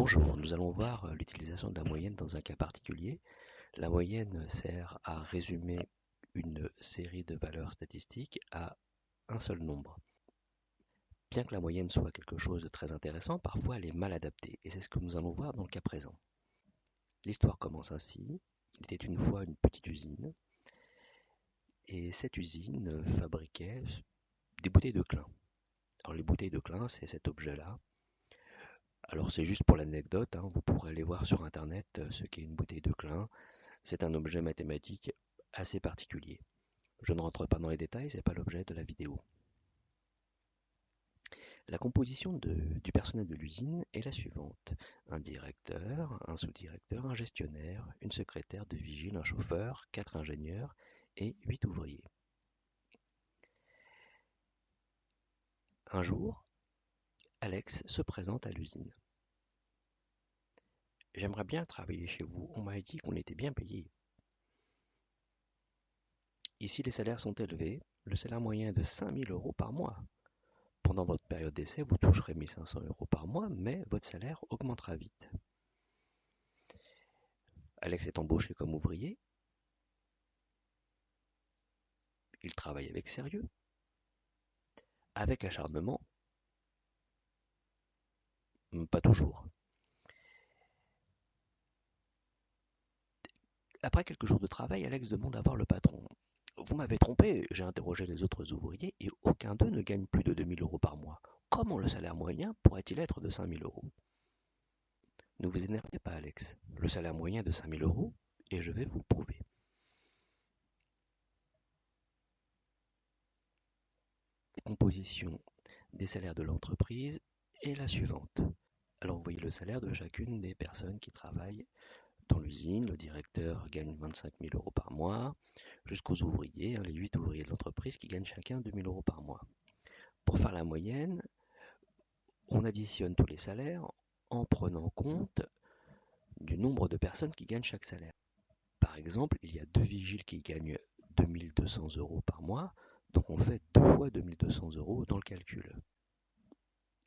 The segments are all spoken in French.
Bonjour, nous allons voir l'utilisation de la moyenne dans un cas particulier. La moyenne sert à résumer une série de valeurs statistiques à un seul nombre. Bien que la moyenne soit quelque chose de très intéressant, parfois elle est mal adaptée, et c'est ce que nous allons voir dans le cas présent. L'histoire commence ainsi. Il était une fois une petite usine, et cette usine fabriquait des bouteilles de Klein. Alors les bouteilles de Klein, c'est cet objet-là. Alors c'est juste pour l'anecdote, vous pourrez aller voir sur internet ce qu'est une bouteille de Klein. C'est un objet mathématique assez particulier. Je ne rentre pas dans les détails, ce n'est pas l'objet de la vidéo. La composition du personnel de l'usine est la suivante. Un directeur, un sous-directeur, un gestionnaire, une secrétaire de vigile, un chauffeur, 4 ingénieurs et 8 ouvriers. Un jour, Alex se présente à l'usine. J'aimerais bien travailler chez vous, on m'a dit qu'on était bien payé. Ici, les salaires sont élevés, le salaire moyen est de 5 000 € par mois. Pendant votre période d'essai, vous toucherez 1 500 € par mois, mais votre salaire augmentera vite. Alex est embauché comme ouvrier. Il travaille avec sérieux, avec acharnement, pas toujours. Après quelques jours de travail, Alex demande à voir le patron. Vous m'avez trompé, j'ai interrogé les autres ouvriers et aucun d'eux ne gagne plus de 2 000 € par mois. Comment le salaire moyen pourrait-il être de 5 000 €? Ne vous énervez pas, Alex. Le salaire moyen est de 5 000 € et je vais vous le prouver. La composition des salaires de l'entreprise est la suivante. Alors vous voyez le salaire de chacune des personnes qui travaillent dans l'usine. Le directeur gagne 25 000 € par mois, jusqu'aux ouvriers, les 8 ouvriers de l'entreprise qui gagnent chacun 2 000 € par mois. Pour faire la moyenne, on additionne tous les salaires en prenant compte du nombre de personnes qui gagnent chaque salaire. Par exemple, il y a 2 vigiles qui gagnent 2 200 € par mois, donc on fait 2 fois 2 200 € dans le calcul.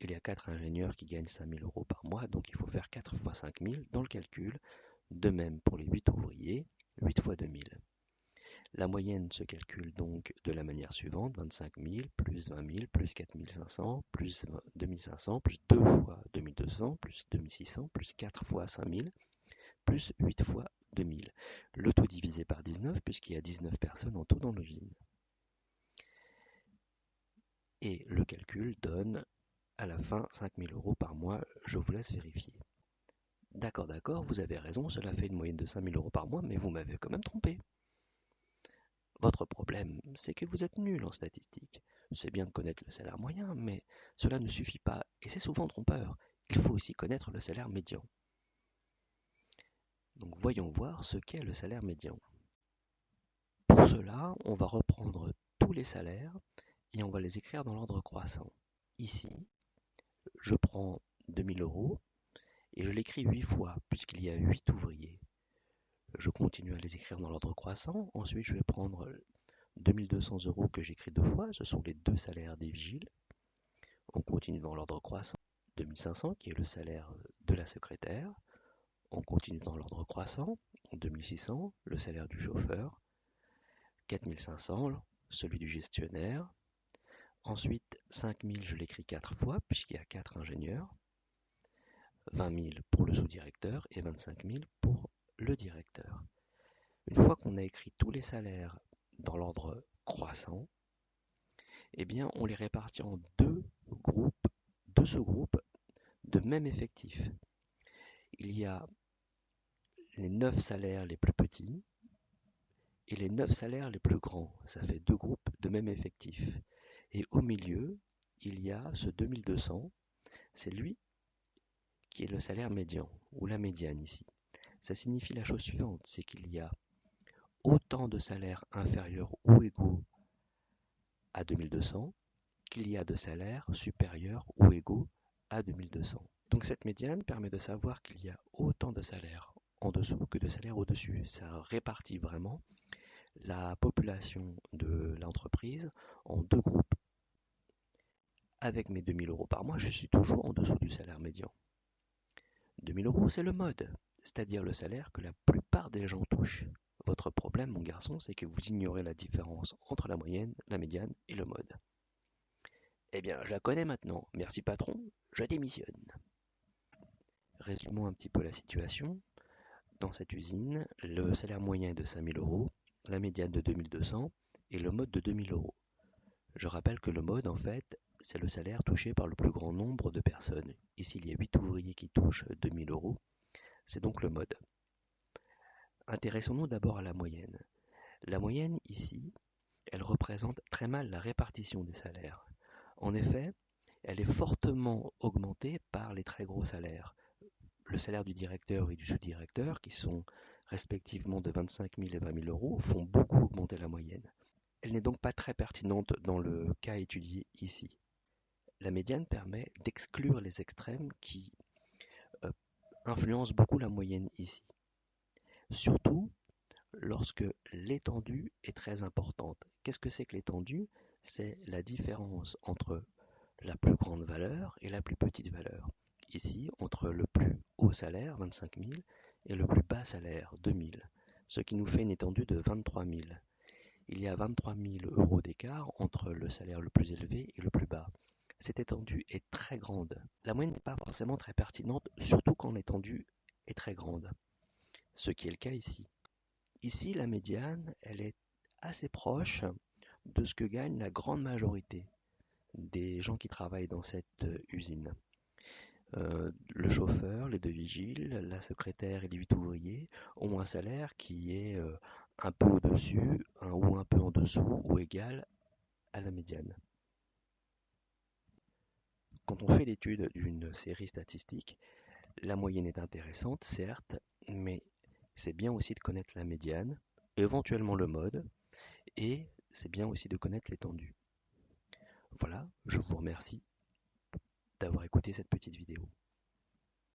Il y a 4 ingénieurs qui gagnent 5 000 € par mois, donc il faut faire 4 fois 5 000 dans le calcul. De même pour les 8 ouvriers, 8 fois 2 000. La moyenne se calcule donc de la manière suivante, 25 000 plus 20 000 plus 4 500 plus 2 500 plus 2 fois 2 200 plus 2 600 plus 4 fois 5 000 plus 8 fois 2 000. Le tout divisé par 19 puisqu'il y a 19 personnes en tout dans l'usine. Et le calcul donne à la fin 5 000 € par mois, je vous laisse vérifier. D'accord, vous avez raison, cela fait une moyenne de 5 000 € par mois, mais vous m'avez quand même trompé. Votre problème, c'est que vous êtes nul en statistique. C'est bien de connaître le salaire moyen, mais cela ne suffit pas, et c'est souvent trompeur. Il faut aussi connaître le salaire médian. Donc voyons voir ce qu'est le salaire médian. Pour cela, on va reprendre tous les salaires et on va les écrire dans l'ordre croissant. Ici, je prends 2 000 € et je l'écris 8 fois, puisqu'il y a 8 ouvriers. Je continue à les écrire dans l'ordre croissant. Ensuite, je vais prendre 2 200 € que j'écris 2 fois. Ce sont les 2 salaires des vigiles. On continue dans l'ordre croissant. 2 500 qui est le salaire de la secrétaire. On continue dans l'ordre croissant. 2 600, le salaire du chauffeur. 4 500, celui du gestionnaire. Ensuite, 5 000, je l'écris 4 fois, puisqu'il y a 4 ingénieurs. 20 000 pour le sous-directeur et 25 000 pour le directeur. Une fois qu'on a écrit tous les salaires dans l'ordre croissant, eh bien, on les répartit en deux sous-groupes de même effectif. Il y a les 9 salaires les plus petits et les 9 salaires les plus grands. Ça fait 2 groupes de même effectif. Et au milieu, il y a ce 2200. C'est lui qui est le salaire médian, ou la médiane ici. Ça signifie la chose suivante, c'est qu'il y a autant de salaires inférieurs ou égaux à 2200 qu'il y a de salaires supérieurs ou égaux à 2200. Donc cette médiane permet de savoir qu'il y a autant de salaires en dessous que de salaires au-dessus. Ça répartit vraiment la population de l'entreprise en 2 groupes. Avec mes 2 000 € par mois, je suis toujours en dessous du salaire médian. 2 000 euros, c'est le mode, c'est-à-dire le salaire que la plupart des gens touchent. Votre problème, mon garçon, c'est que vous ignorez la différence entre la moyenne, la médiane et le mode. Eh bien, je la connais maintenant. Merci patron, je démissionne. Résumons un petit peu la situation. Dans cette usine, le salaire moyen est de 5 000 euros, la médiane de 2 200 et le mode de 2 000 euros. Je rappelle que le mode, en fait, c'est le salaire touché par le plus grand nombre de personnes. Ici, il y a 8 ouvriers qui touchent 2 000 euros. C'est donc le mode. Intéressons-nous d'abord à la moyenne. La moyenne, ici, elle représente très mal la répartition des salaires. En effet, elle est fortement augmentée par les très gros salaires. Le salaire du directeur et du sous-directeur, qui sont respectivement de 25 000 et 20 000 euros, font beaucoup augmenter la moyenne. Elle n'est donc pas très pertinente dans le cas étudié ici. La médiane permet d'exclure les extrêmes qui influencent beaucoup la moyenne ici. Surtout lorsque l'étendue est très importante. Qu'est-ce que c'est que l'étendue? C'est la différence entre la plus grande valeur et la plus petite valeur. Ici, entre le plus haut salaire, 25 000, et le plus bas salaire, 2 000, ce qui nous fait une étendue de 23 000. Il y a 23 000 euros d'écart entre le salaire le plus élevé et le plus bas. Cette étendue est très grande. La moyenne n'est pas forcément très pertinente, surtout quand l'étendue est très grande, ce qui est le cas ici. Ici, la médiane, elle est assez proche de ce que gagne la grande majorité des gens qui travaillent dans cette usine. Le chauffeur, les deux vigiles, la secrétaire et les 8 ouvriers ont un salaire qui est un peu au-dessus ou un peu en dessous ou égal à la médiane. Quand on fait l'étude d'une série statistique, la moyenne est intéressante, certes, mais c'est bien aussi de connaître la médiane, éventuellement le mode, et c'est bien aussi de connaître l'étendue. Voilà, je vous remercie d'avoir écouté cette petite vidéo.